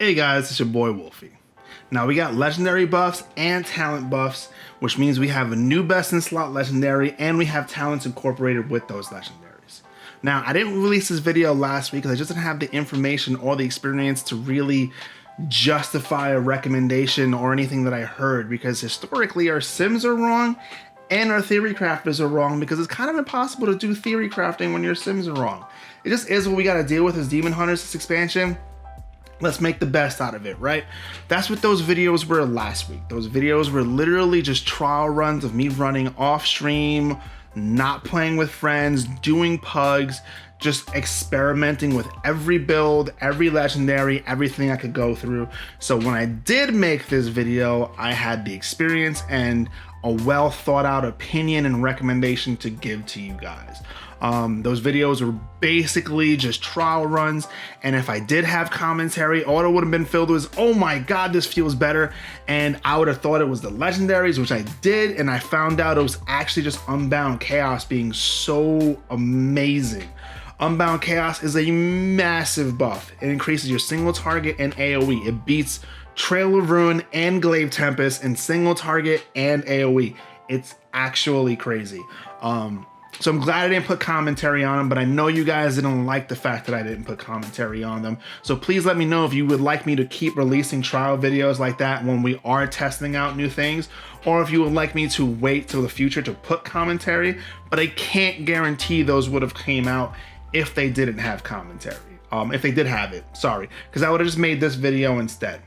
Hey guys, it's your boy Wolfie. Now we got legendary buffs and talent buffs, which means we have a new best in slot legendary and we have talents incorporated with those legendaries. Now I didn't release this video last week because I just didn't have the information or the experience to really justify a recommendation or anything that I heard, because historically our sims are wrong and our theory crafters are wrong, because it's kind of impossible to do theory crafting when your sims are wrong. It just is what we got to deal with as demon hunters this expansion. Let's make the best out of it, right? That's what those videos were last week. Those videos were literally just trial runs of me running off stream, not playing with friends, doing pugs, just experimenting with every build, every legendary, everything I could go through. So when I did make this video, I had the experience and a well thought out opinion and recommendation to give to you guys. Those videos were basically just trial runs, and if I did have commentary, all it would have been filled with, oh my god, this feels better, and I would have thought it was the legendaries, which I did, and I found out it was actually just Unbound Chaos being so amazing. Unbound Chaos is a massive buff. It increases your single target and AoE. It beats Trail of Ruin and Glaive Tempest in single target and AoE. It's actually crazy. So I'm glad I didn't put commentary on them, but I know you guys didn't like the fact that I didn't put commentary on them. So please let me know if you would like me to keep releasing trial videos like that when we are testing out new things, or if you would like me to wait till the future to put commentary, but I can't guarantee those would have came out if they didn't have commentary. If they did have it, sorry, because I would have just made this video instead.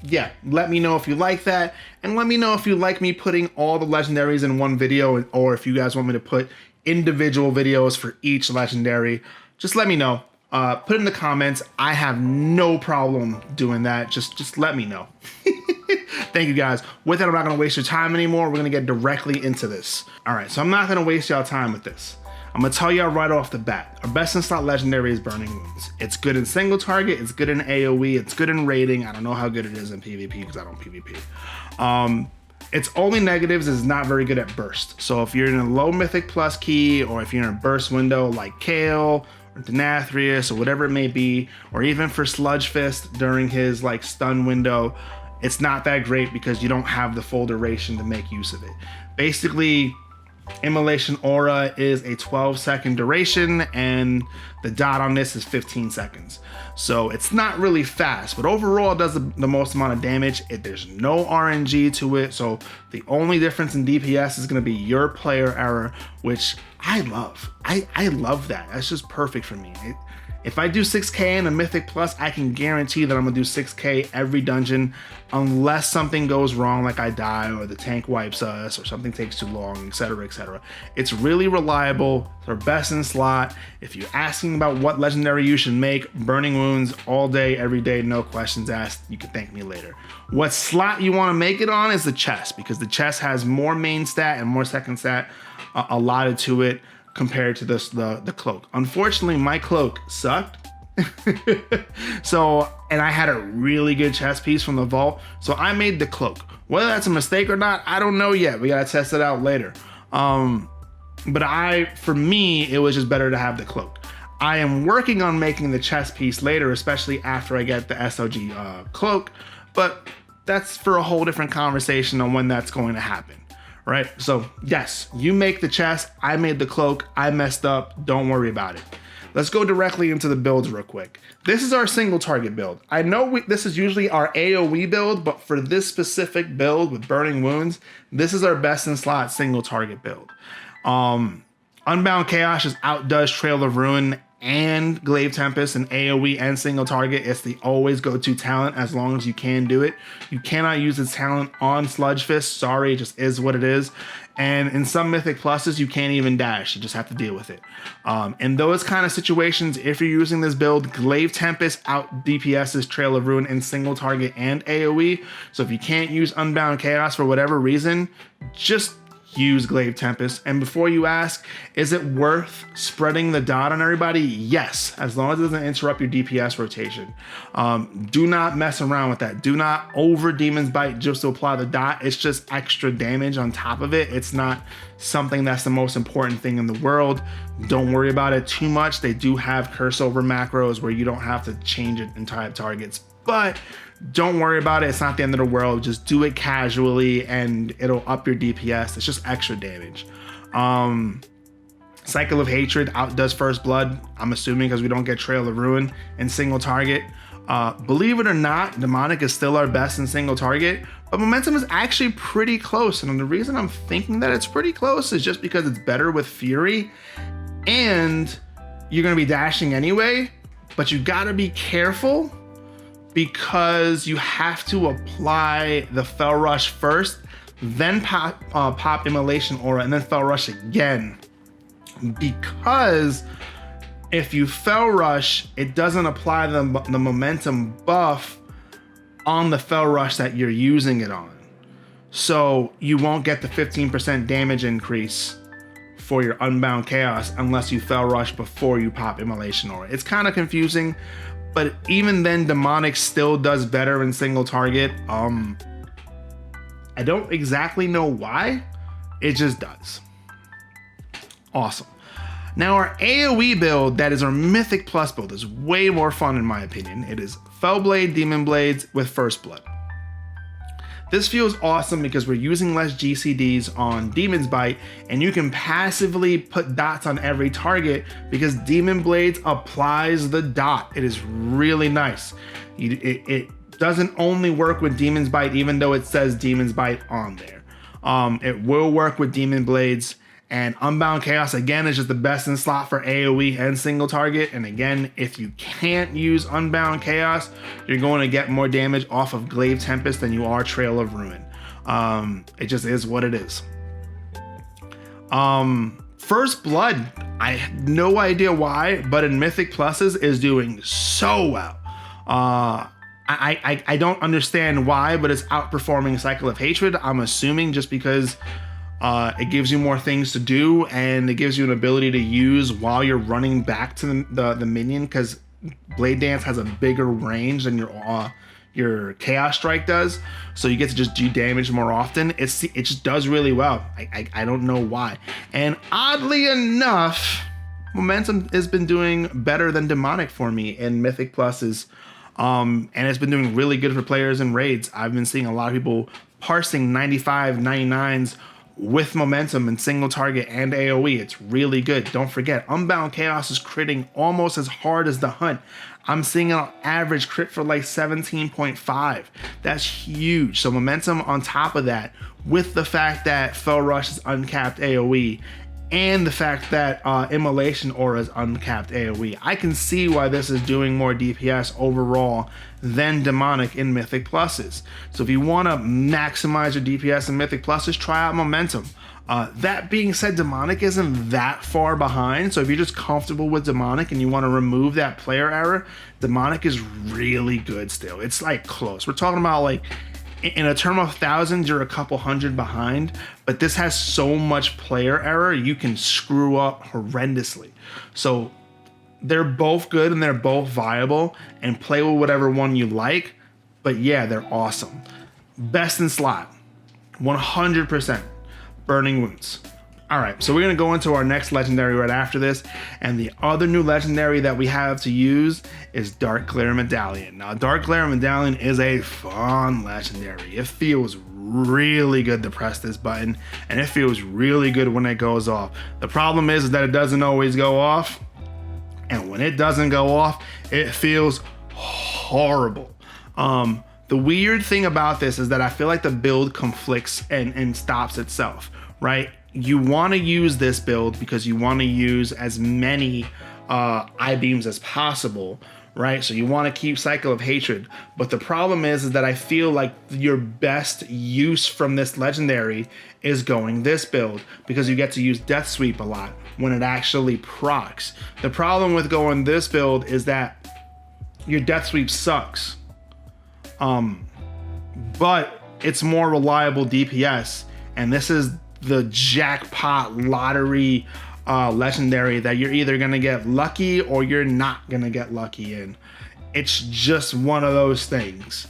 Yeah, let me know if you like that, and let me know if you like me putting all the legendaries in one video, or if you guys want me to put individual videos for each legendary. Just let me know. Put it in the comments. I have no problem doing that. Just let me know. Thank you guys. With that, I'm not gonna waste your time anymore. We're gonna get directly into this. All right, so I'm not gonna waste y'all time with this. I'm gonna tell y'all right off the bat, our best in slot legendary is Burning Wounds. It's good in single target, it's good in AoE, it's good in raiding. I don't know how good it is in PvP because I don't PvP. Its only negatives is not very good at burst. So if you're in a low mythic plus key, or if you're in a burst window like Kale or Denathrius or whatever it may be, or even for Sludge Fist during his like stun window, it's not that great because you don't have the full duration to make use of it. Basically, Immolation Aura is a 12-second duration, and the dot on this is 15 seconds. So it's not really fast, but overall it does the most amount of damage. There's no RNG to it, so the only difference in DPS is going to be your player error, which I love. I love that. That's just perfect for me. If I do 6k in a Mythic Plus, I can guarantee that I'm gonna do 6k every dungeon, unless something goes wrong, like I die, or the tank wipes us, or something takes too long, etc, etc. It's really reliable. It's our best in slot. If you're asking about what legendary you should make, Burning Wounds all day, every day, no questions asked. You can thank me later. What slot you wanna make it on is the chest, because the chest has more main stat and more second stat allotted to it compared to the cloak. Unfortunately, my cloak sucked. So, and I had a really good chest piece from the vault, so I made the cloak. Whether that's a mistake or not, I don't know yet. We gotta test it out later. But for me, it was just better to have the cloak. I am working on making the chest piece later, especially after I get the SOG cloak, but that's for a whole different conversation on when that's going to happen. Right, so yes, you make the chest, I made the cloak, I messed up, don't worry about it. Let's go directly into the builds real quick. This is our single target build. I know this is usually our AoE build, but for this specific build with Burning Wounds, this is our best in slot single target build. Unbound Chaos just outdoes Trail of Ruin and Glaive Tempest and AoE and single target. It's the always go-to talent as long as you can do it. You cannot use its talent on Sludge Fist. Sorry, it just is what it is. And in some Mythic Pluses, you can't even dash. You just have to deal with it. In those kind of situations, if you're using this build, Glaive Tempest out DPS's Trail of Ruin in single target and AoE. So if you can't use Unbound Chaos for whatever reason, just use Glaive Tempest. And before you ask, is it worth spreading the dot on everybody? Yes, as long as it doesn't interrupt your DPS rotation. Do not mess around with that. Do not over Demon's Bite just to apply the dot. It's just extra damage on top of it. It's not something that's the most important thing in the world. Don't worry about it too much. They do have curse over macros where you don't have to change it in type targets, but don't worry about it. It's not the end of the world. Just do it casually and it'll up your DPS. It's just extra damage. Cycle of Hatred outdoes First Blood, I'm assuming, because we don't get Trail of Ruin in single target. Believe it or not, Demonic is still our best in single target, but Momentum is actually pretty close. And the reason I'm thinking that it's pretty close is just because it's better with Fury and you're going to be dashing anyway, but you got to be careful because you have to apply the Fel Rush first, then pop Immolation Aura, and then Fel Rush again. Because if you Fel Rush, it doesn't apply the momentum buff on the Fel Rush that you're using it on. So you won't get the 15% damage increase for your Unbound Chaos unless you Fel Rush before you pop Immolation Aura. It's kind of confusing, but even then, Demonic still does better in single target. I don't exactly know why. It just does. Awesome. Now our AoE build, that is our Mythic Plus build, is way more fun in my opinion. It is Fellblade, Demon Blades with First Blood. This feels awesome because we're using less GCDs on Demon's Bite, and you can passively put dots on every target because Demon Blades applies the dot. It is really nice. It doesn't only work with Demon's Bite, even though it says Demon's Bite on there. It will work with Demon Blades. And Unbound Chaos, again, is just the best in slot for AoE and single target. And again, if you can't use Unbound Chaos, you're going to get more damage off of Glaive Tempest than you are Trail of Ruin. It just is what it is. First Blood, I have no idea why, but in Mythic Pluses is doing so well. I don't understand why, but it's outperforming Cycle of Hatred. I'm assuming just because it gives you more things to do, and it gives you an ability to use while you're running back to the minion, because Blade Dance has a bigger range than your Chaos Strike does, so you get to just do damage more often. It just does really well. I don't know why. And oddly enough, Momentum has been doing better than Demonic for me in Mythic Pluses, and it's been doing really good for players in raids. I've been seeing a lot of people parsing 95, 99s with Momentum and single target and AoE. It's really good. Don't forget, Unbound Chaos is critting almost as hard as the Hunt. I'm seeing an average crit for like 17.5. That's huge. So Momentum on top of that, with the fact that Fel Rush is uncapped AoE, and the fact that Immolation Aura is uncapped AoE, I can see why this is doing more DPS overall than Demonic in Mythic Pluses. So if you want to maximize your DPS in Mythic Pluses, try out Momentum. That being said, Demonic isn't that far behind, so if you're just comfortable with Demonic and you want to remove that player error, Demonic is really good still. It's like close. We're talking about like in a term of thousands, you're a couple hundred behind, but this has so much player error, you can screw up horrendously. So they're both good and they're both viable, and play with whatever one you like, but yeah, they're awesome. Best in slot, 100%, Burning Wounds. All right, so we're gonna go into our next legendary right after this, and the other new legendary that we have to use is Dark Glare Medallion. Now, Dark Glare Medallion is a fun legendary. It feels really good to press this button, and it feels really good when it goes off. The problem is that it doesn't always go off, and when it doesn't go off, it feels horrible. The weird thing about this is that I feel like the build conflicts and stops itself, right? You want to use this build because you want to use as many I-beams as possible, right? So you want to keep Cycle of Hatred. But the problem is that I feel like your best use from this legendary is going this build, because you get to use Death Sweep a lot when it actually procs. The problem with going this build is that your Death Sweep sucks. But it's more reliable DPS, and this is the jackpot lottery legendary that you're either gonna get lucky or you're not gonna get lucky in. It's just one of those things.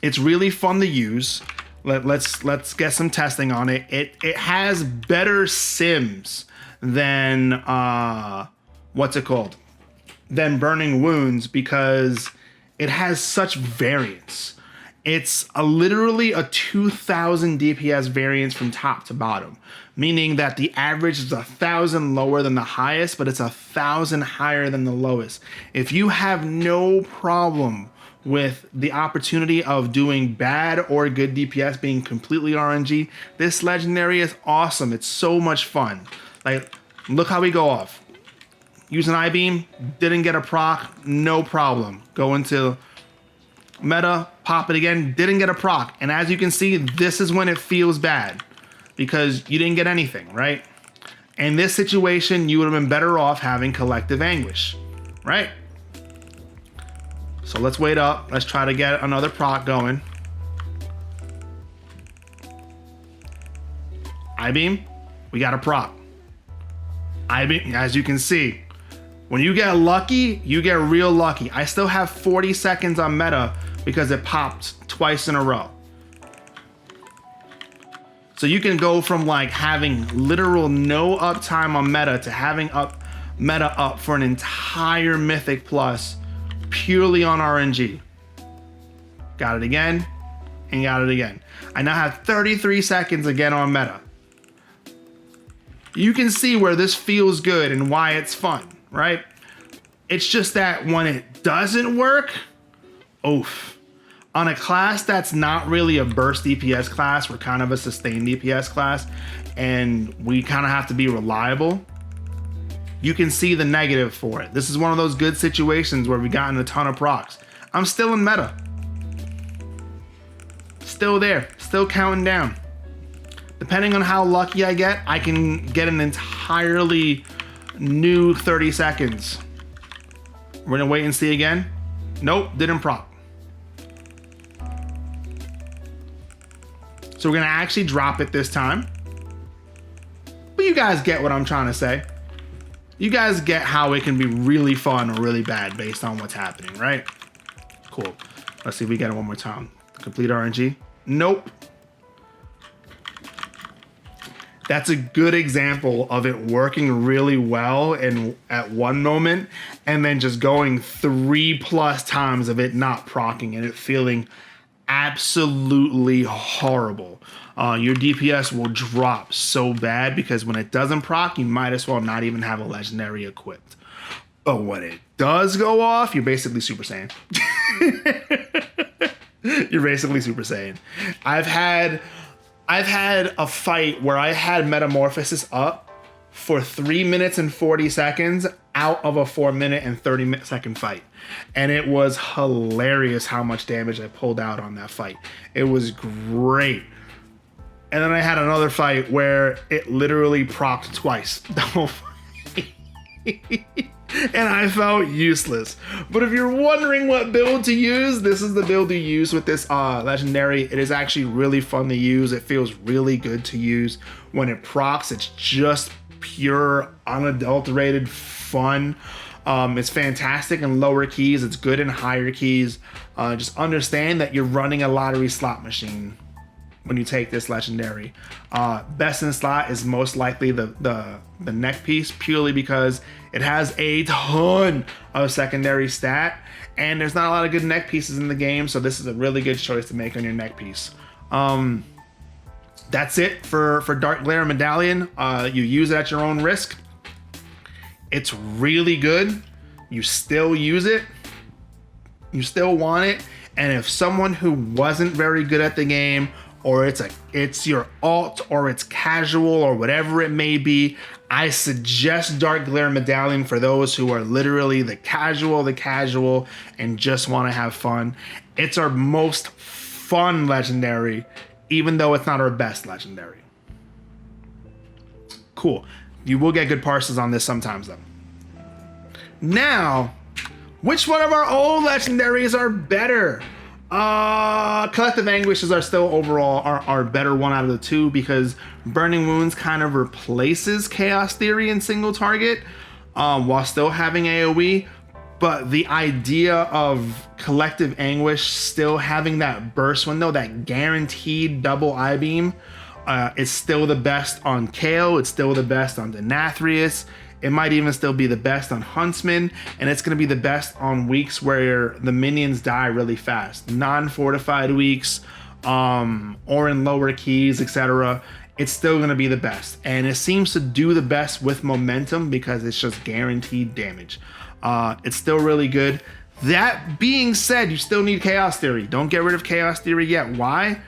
It's really fun to use. Let's get some testing on it. It has better sims than what's it called? Than Burning Wounds, because it has such variance. It's literally a 2000 DPS variance from top to bottom, meaning that the average is 1,000 lower than the highest, but it's 1,000 higher than the lowest. If you have no problem with the opportunity of doing bad or good DPS being completely RNG, this legendary is awesome. It's so much fun. Like, look how we go off. Use an I-beam, didn't get a proc, no problem. Go into meta, pop it again, didn't get a proc. And as you can see, this is when it feels bad because you didn't get anything, right? In this situation, you would have been better off having Collective Anguish, right? So let's wait up. Let's try to get another proc going. I-beam, we got a proc. I-beam, as you can see, when you get lucky, you get real lucky. I still have 40 seconds on meta because it popped twice in a row. So you can go from like having literal no uptime on meta to having meta up for an entire Mythic Plus purely on RNG. Got it again and got it again. I now have 33 seconds again on meta. You can see where this feels good and why it's fun, right? It's just that when it doesn't work, oof. On a class that's not really a burst DPS class, we're kind of a sustained DPS class, and we kind of have to be reliable. You can see the negative for it. This is one of those good situations where we gotten a ton of procs. I'm still in meta. Still there, still counting down. Depending on how lucky I get, I can get an entirely new 30 seconds. We're gonna wait and see again. Nope, didn't proc. So we're gonna actually drop it this time. But you guys get what I'm trying to say. You guys get how it can be really fun or really bad based on what's happening, right? Cool. Let's see if we get it one more time. Complete RNG. Nope. That's a good example of it working really well and at one moment and then just going 3+ times of it not proccing and it feeling absolutely horrible. Your DPS will drop so bad because when it doesn't proc, you might as well not even have a legendary equipped. But when it does go off, you're basically Super Saiyan. You're basically Super Saiyan. I've had a fight where I had Metamorphosis up for 3 minutes and 40 seconds out of a 4-minute and 30-second fight. And it was hilarious how much damage I pulled out on that fight. It was great. And then I had another fight where it literally procced twice. And I felt useless. But if you're wondering what build to use, this is the build to use with this legendary. It is actually really fun to use. It feels really good to use. When it procs, it's just pure, unadulterated fun. It's fantastic in lower keys. It's good in higher keys. Just understand that you're running a lottery slot machine when you take this legendary. Best in slot is most likely the neck piece, purely because it has a ton of secondary stat and there's not a lot of good neck pieces in the game, so this is a really good choice to make on your neck piece. That's it for Dark Glare Medallion. You use it at your own risk. It's really good. You still use it. You still want it. And if someone who wasn't very good at the game, or it's your alt, or it's casual, or whatever it may be, I suggest Dark Glare Medallion for those who are literally the casual, and just want to have fun. It's our most fun legendary, even though it's not our best legendary. Cool. You will get good parses on this sometimes though. Now, which one of our old legendaries are better? Collective Anguishes are still overall our better one out of the two, because Burning Wounds kind of replaces Chaos Theory in single target while still having AoE. But the idea of Collective Anguish still having that burst window, that guaranteed double I-beam, it's still the best on KO, it's still the best on Denathrius. It might even still be the best on Huntsman, and it's going to be the best on weeks where the minions die really fast. Non-fortified weeks, or in lower keys, etc. It's still going to be the best. And it seems to do the best with momentum because it's just guaranteed damage. It's still really good. That being said, you still need Chaos Theory. Don't get rid of Chaos Theory yet. Why?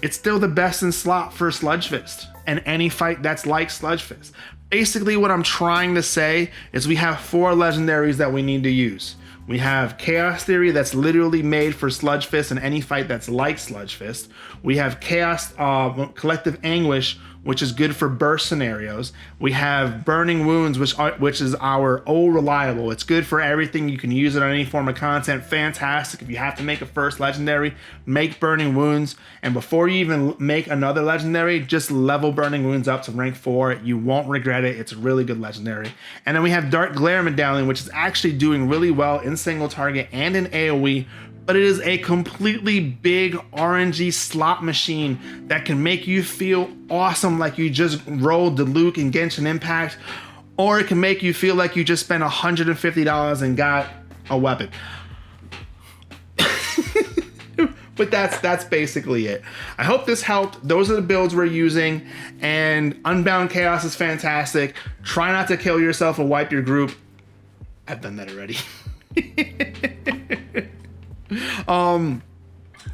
It's still the best in slot for Sludge Fist and any fight that's like Sludge Fist. Basically, what I'm trying to say is we have 4 legendaries that we need to use. We have Chaos Theory that's literally made for Sludge Fist and any fight that's like Sludge Fist. We have Collective Anguish, which is good for burst scenarios. We have Burning Wounds, which is our reliable. It's good for everything. You can use it on any form of content. Fantastic. If you have to make a first legendary, make Burning Wounds. And before you even make another legendary, just level Burning Wounds up to rank 4. You won't regret it. It's a really good legendary. And then we have Dark Glare Medallion, which is actually doing really well in single target and in AoE. But it is a completely big RNG slot machine that can make you feel awesome, like you just rolled the Luke in Genshin Impact, or it can make you feel like you just spent $150 and got a weapon. But that's basically it. I hope this helped. Those are the builds we're using, and Unbound Chaos is fantastic. Try not to kill yourself or wipe your group. I've done that already.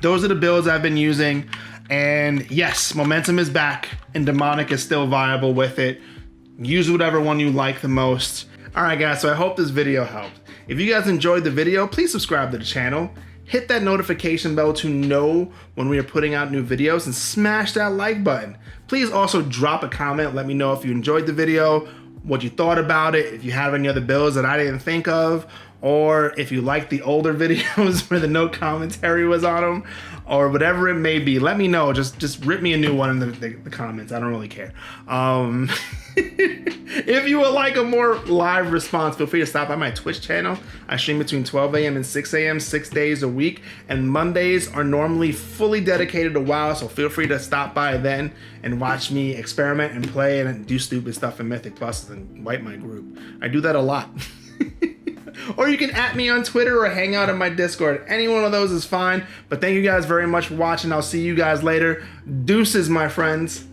Those are the builds I've been using, and yes, Momentum is back and Demonic is still viable with it. Use whatever one you like the most. Alright guys, so I hope this video helped. If you guys enjoyed the video, please subscribe to the channel, hit that notification bell to know when we are putting out new videos, and smash that like button. Please also drop a comment, let me know if you enjoyed the video, what you thought about it, if you have any other builds that I didn't think of, or if you like the older videos where the no commentary was on them, or whatever it may be. Let me know. Just rip me a new one in the comments. I don't really care. If you would like a more live response, feel free to stop by my Twitch channel. I stream between 12 a.m. and 6 a.m. 6 days a week, and Mondays are normally fully dedicated to WoW, so feel free to stop by then and watch me experiment and play and do stupid stuff in Mythic Plus and wipe my group. I do that a lot. Or you can @ me on Twitter or hang out in my Discord. Any one of those is fine. But thank you guys very much for watching. I'll see you guys later. Deuces, my friends.